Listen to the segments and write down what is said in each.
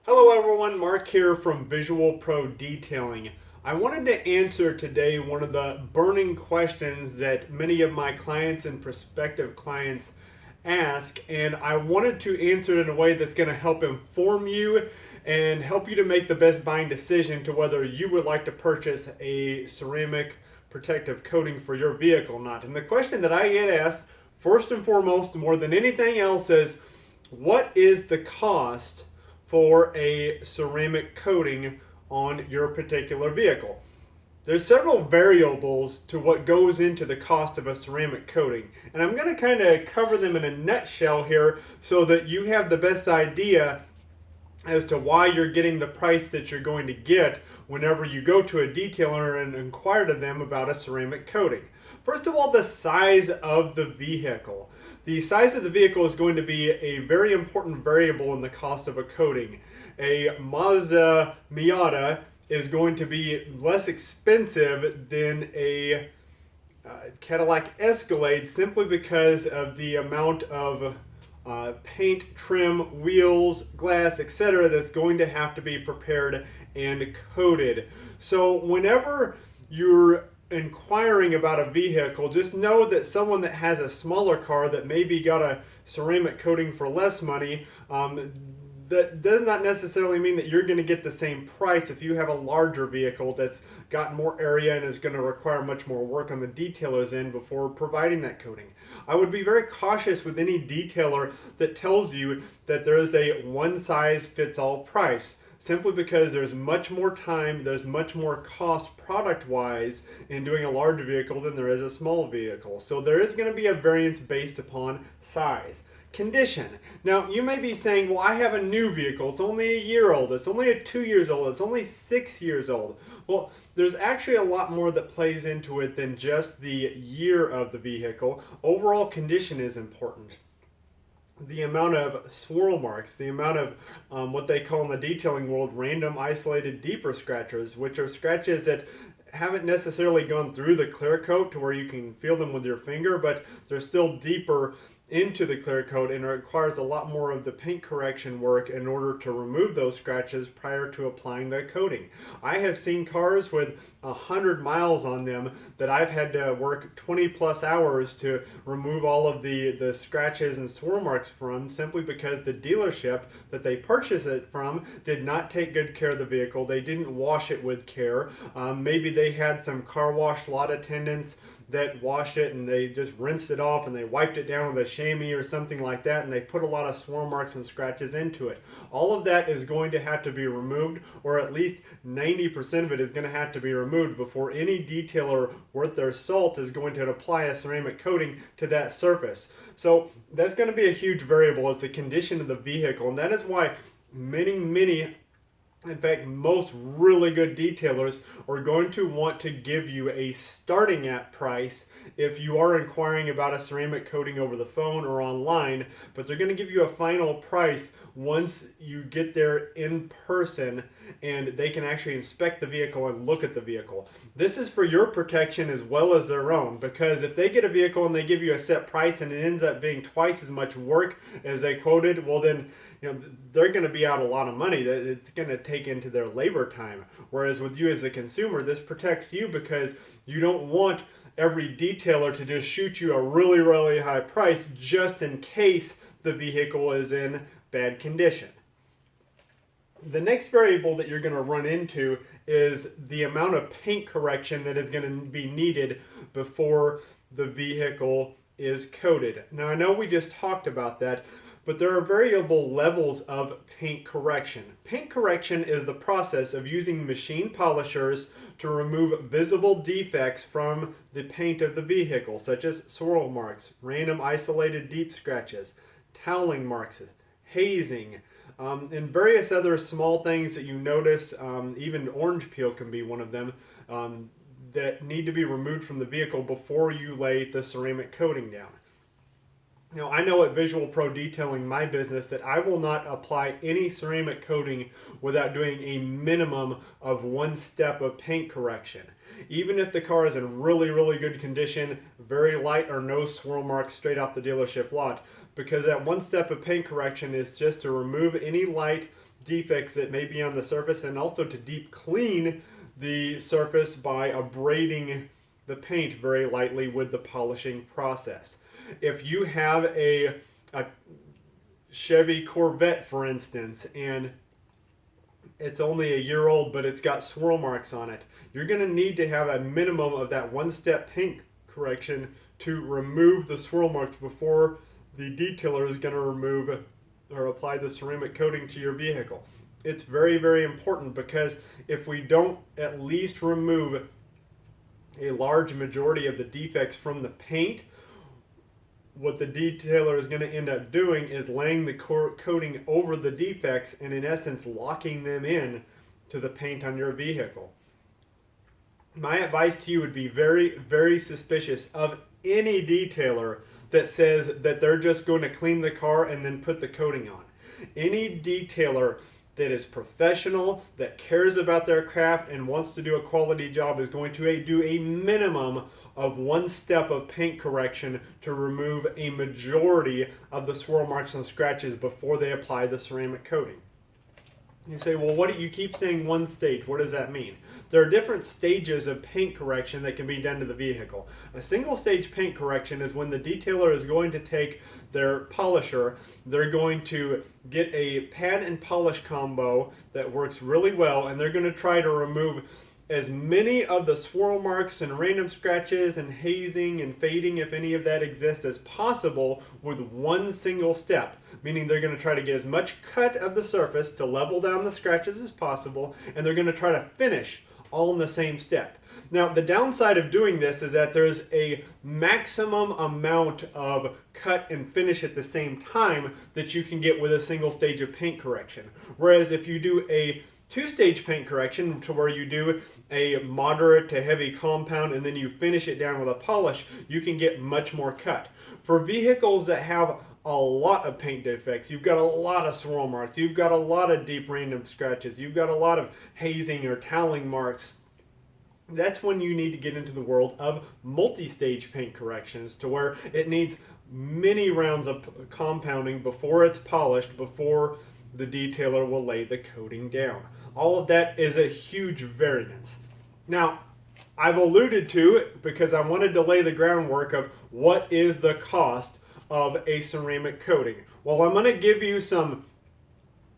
Hello everyone, Mark here from Visual Pro Detailing. I wanted to answer today one of the burning questions that many of my clients and prospective clients ask, and I wanted to answer it in a way that's going to help inform you and help you to make the best buying decision to whether you would like to purchase a ceramic protective coating for your vehicle or not. And the question that I get asked, first and foremost, more than anything else, is what is the cost for a ceramic coating on your particular vehicle? There's several variables to what goes into the cost of a ceramic coating, and I'm going to kind of cover them in a nutshell here so that you have the best idea as to why you're getting the price that you're going to get whenever you go to a detailer and inquire to them about a ceramic coating. First of all, the size of the vehicle. The size of the vehicle is going to be a very important variable in the cost of a coating. A Mazda Miata is going to be less expensive than a Cadillac Escalade simply because of the amount of paint, trim, wheels, glass, etc. that's going to have to be prepared and coated. So whenever you're inquiring about a vehicle, just know that someone that has a smaller car that maybe got a ceramic coating for less money, that does not necessarily mean that you're going to get the same price if you have a larger vehicle that's got more area and is going to require much more work on the detailer's end before providing that coating. I would be very cautious with any detailer that tells you that there is a one size fits all price, simply because there's much more time, there's much more cost product wise in doing a large vehicle than there is a small vehicle. So there is going to be a variance based upon size. Condition. Now you may be saying, well, I have a new vehicle, it's only a year old, it's only 2 years old, it's only 6 years old. Well, there's actually a lot more that plays into it than just the year of the vehicle. Overall condition is important. The amount of swirl marks, the amount of what they call in the detailing world random isolated deeper scratches, which are scratches that haven't necessarily gone through the clear coat to where you can feel them with your finger, but they're still deeper into the clear coat, and it requires a lot more of the paint correction work in order to remove those scratches prior to applying the coating. I have seen cars with 100 miles on them that I've had to work 20 plus hours to remove all of the scratches and swirl marks from, simply because the dealership that they purchased it from did not take good care of the vehicle. They didn't wash it with care. Maybe they had some car wash lot attendants that washed it and they just rinsed it off and they wiped it down with a chamois or something like that, and they put a lot of swirl marks and scratches into it. All of that is going to have to be removed, or at least 90% of it is going to have to be removed before any detailer worth their salt is going to apply a ceramic coating to that surface. So that's going to be a huge variable, is the condition of the vehicle, and that is why many, in fact, most really good detailers are going to want to give you a starting at price if you are inquiring about a ceramic coating over the phone or online, but they're going to give you a final price once you get there in person and they can actually inspect the vehicle and look at the vehicle. This is for your protection as well as their own, because if they get a vehicle and they give you a set price and it ends up being twice as much work as they quoted, well then, they're going to be out a lot of money that it's going to take into their labor time. Whereas with you as a consumer, this protects you because you don't want every detailer to just shoot you a really high price just in case the vehicle is in bad condition. The next variable that you're going to run into is the amount of paint correction that is going to be needed before the vehicle is coated. Now I know we just talked about that, but there are variable levels of paint correction. Paint correction is the process of using machine polishers to remove visible defects from the paint of the vehicle, such as swirl marks, random isolated deep scratches, toweling marks, hazing, and various other small things that you notice. Even orange peel can be one of them, that need to be removed from the vehicle before you lay the ceramic coating down. Now, I know at Visual Pro Detailing, my business, that I will not apply any ceramic coating without doing a minimum of one step of paint correction. Even if the car is in really good condition, very light or no swirl marks straight off the dealership lot, because that one step of paint correction is just to remove any light defects that may be on the surface, and also to deep clean the surface by abrading the paint very lightly with the polishing process. If you have a Chevy Corvette, for instance, and it's only a year old but it's got swirl marks on it, you're going to need to have a minimum of that one-step paint correction to remove the swirl marks before the detailer is going to remove or apply the ceramic coating to your vehicle. It's very, very important, because if we don't at least remove a large majority of the defects from the paint, what the detailer is going to end up doing is laying the coating over the defects and in essence locking them in to the paint on your vehicle. My advice to you would be very, very suspicious of any detailer that says that they're just going to clean the car and then put the coating on. Any detailer that is professional, that cares about their craft and wants to do a quality job is going to do a minimum of one step of paint correction to remove a majority of the swirl marks and scratches before they apply the ceramic coating. You say, well, what do you keep saying one stage? What does that mean? There are different stages of paint correction that can be done to the vehicle. A single stage paint correction is when the detailer is going to take their polisher, they're going to get a pad and polish combo that works really well, and they're going to try to remove as many of the swirl marks and random scratches and hazing and fading, if any of that exists, as possible with one single step. Meaning they're going to try to get as much cut of the surface to level down the scratches as possible, and they're going to try to finish all in the same step. Now, the downside of doing this is that there's a maximum amount of cut and finish at the same time that you can get with a single stage of paint correction. Whereas if you do a two-stage paint correction, to where you do a moderate to heavy compound and then you finish it down with a polish, you can get much more cut. For vehicles that have a lot of paint defects, you've got a lot of swirl marks, you've got a lot of deep random scratches, you've got a lot of hazing or toweling marks, that's when you need to get into the world of multi-stage paint corrections, to where it needs many rounds of compounding before it's polished, before the detailer will lay the coating down. All of that is a huge variance. Now, I've alluded to it because I wanted to lay the groundwork of what is the cost of a ceramic coating. Well, I'm going to give you some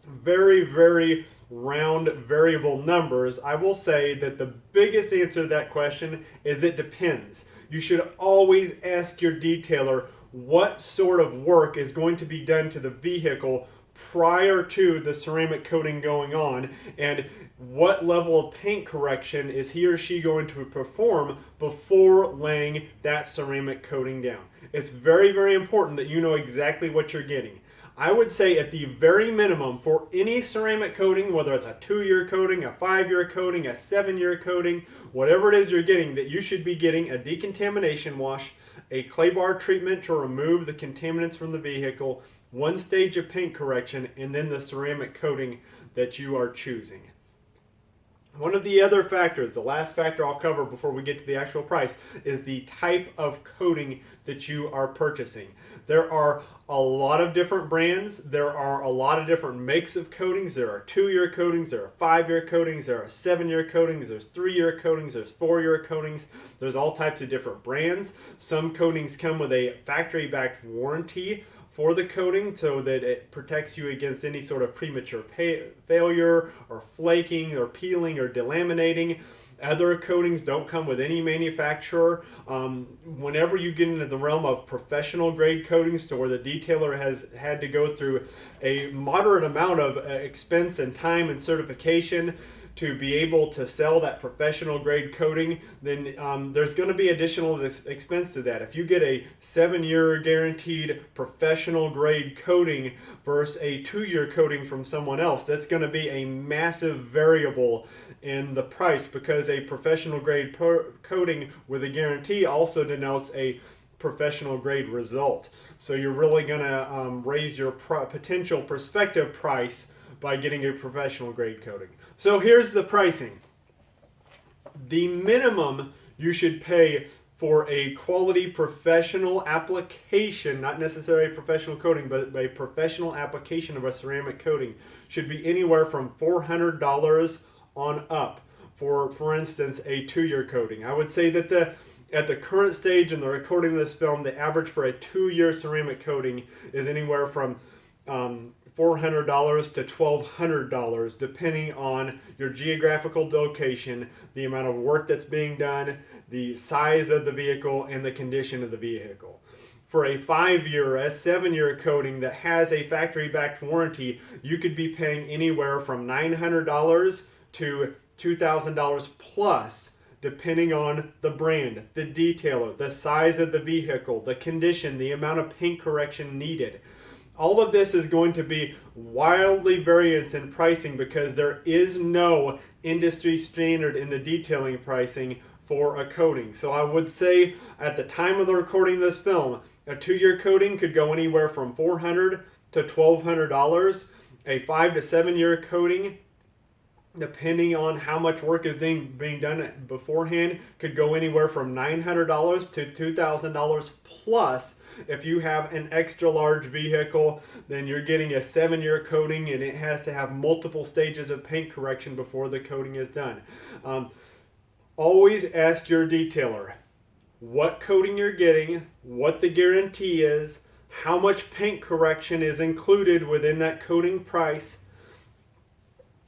very, very round variable numbers. I will say that the biggest answer to that question is it depends. You should always ask your detailer what sort of work is going to be done to the vehicle prior to the ceramic coating going on, and what level of paint correction is he or she going to perform before laying that ceramic coating down. It's very, very important that you know exactly what you're getting. I would say at the very minimum for any ceramic coating, whether it's a 2-year coating, a 5-year coating, a 7-year coating, whatever it is you're getting, that you should be getting a decontamination wash, a clay bar treatment to remove the contaminants from the vehicle, one stage of paint correction, and then the ceramic coating that you are choosing. One of the other factors, the last factor I'll cover before we get to the actual price, is the type of coating that you are purchasing. There are a lot of different brands. There are a lot of different makes of coatings. There are 2-year coatings, there are 5-year coatings, there are 7-year coatings, there's 3-year coatings, there's 4-year coatings. There's all types of different brands. Some coatings come with a factory-backed warranty for the coating so that it protects you against any sort of premature failure or flaking or peeling or delaminating. Other coatings don't come with any manufacturer. Whenever you get into the realm of professional grade coatings, to where the detailer has had to go through a moderate amount of expense and time and certification to be able to sell that professional grade coating, then there's going to be additional expense to that. If you get a 7-year guaranteed professional grade coating versus a 2-year coating from someone else, that's going to be a massive variable in the price, because a professional grade coating with a guarantee also denotes a professional grade result. So you're really going to raise your potential prospective price by getting a professional grade coating. So here's the pricing. The minimum you should pay for a quality professional application, not necessarily professional coating, but a professional application of a ceramic coating should be anywhere from $400 on up. For instance, a 2-year coating. I would say that at the current stage in the recording of this film, the average for a 2-year ceramic coating is anywhere from $400 to $1,200, depending on your geographical location, the amount of work that's being done, the size of the vehicle, and the condition of the vehicle. For a 5-year, a 7-year coating that has a factory-backed warranty, you could be paying anywhere from $900 to $2,000 plus, depending on the brand, the detailer, the size of the vehicle, the condition, the amount of paint correction needed. All of this is going to be wildly variance in pricing because there is no industry standard in the detailing pricing for a coating. So I would say at the time of the recording of this film, a 2-year coating could go anywhere from $400 to $1,200. A 5 to 7-year coating, depending on how much work is being done beforehand, could go anywhere from $900 to $2,000 plus. If you have an extra large vehicle, then you're getting a 7-year coating and it has to have multiple stages of paint correction before the coating is done. Always ask your detailer what coating you're getting, what the guarantee is, how much paint correction is included within that coating price,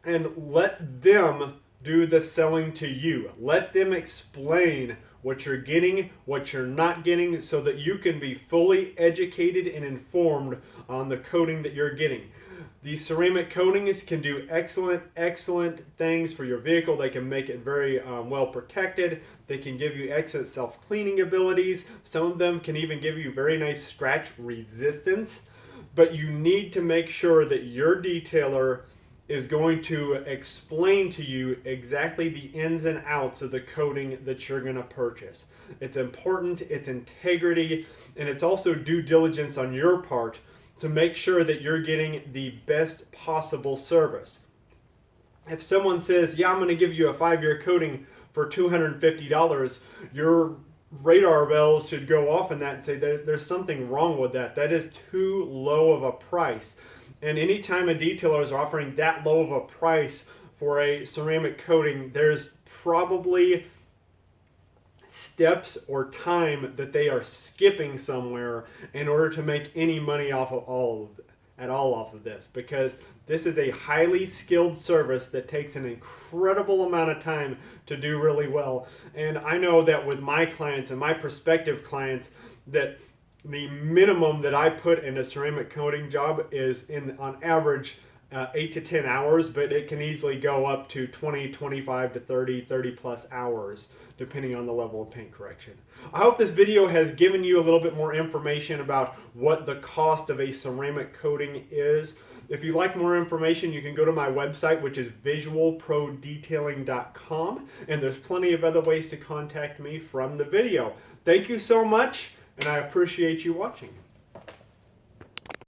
and let them do the selling to you. Let them explain what you're getting, what you're not getting, so that you can be fully educated and informed on the coating that you're getting. These ceramic coatings can do excellent things for your vehicle. They can make it very well protected. They can give you excellent self-cleaning abilities. Some of them can even give you very nice scratch resistance. But you need to make sure that your detailer is going to explain to you exactly the ins and outs of the coating that you're going to purchase. It's important, it's integrity, and it's also due diligence on your part to make sure that you're getting the best possible service. If someone says, yeah, I'm going to give you a 5-year coating for $250, your radar bells should go off in that and say there's something wrong with that. That is too low of a price. And anytime a detailer is offering that low of a price for a ceramic coating, there's probably steps or time that they are skipping somewhere in order to make any money off of this, because this is a highly skilled service that takes an incredible amount of time to do really well. And I know that with my clients and my prospective clients, that the minimum that I put in a ceramic coating job is on average 8 to 10 hours, but it can easily go up to 20, 25 to 30 plus hours, depending on the level of paint correction. I hope this video has given you a little bit more information about what the cost of a ceramic coating is. If you'd like more information, you can go to my website, which is visualprodetailing.com, and there's plenty of other ways to contact me from the video. Thank you so much, and I appreciate you watching.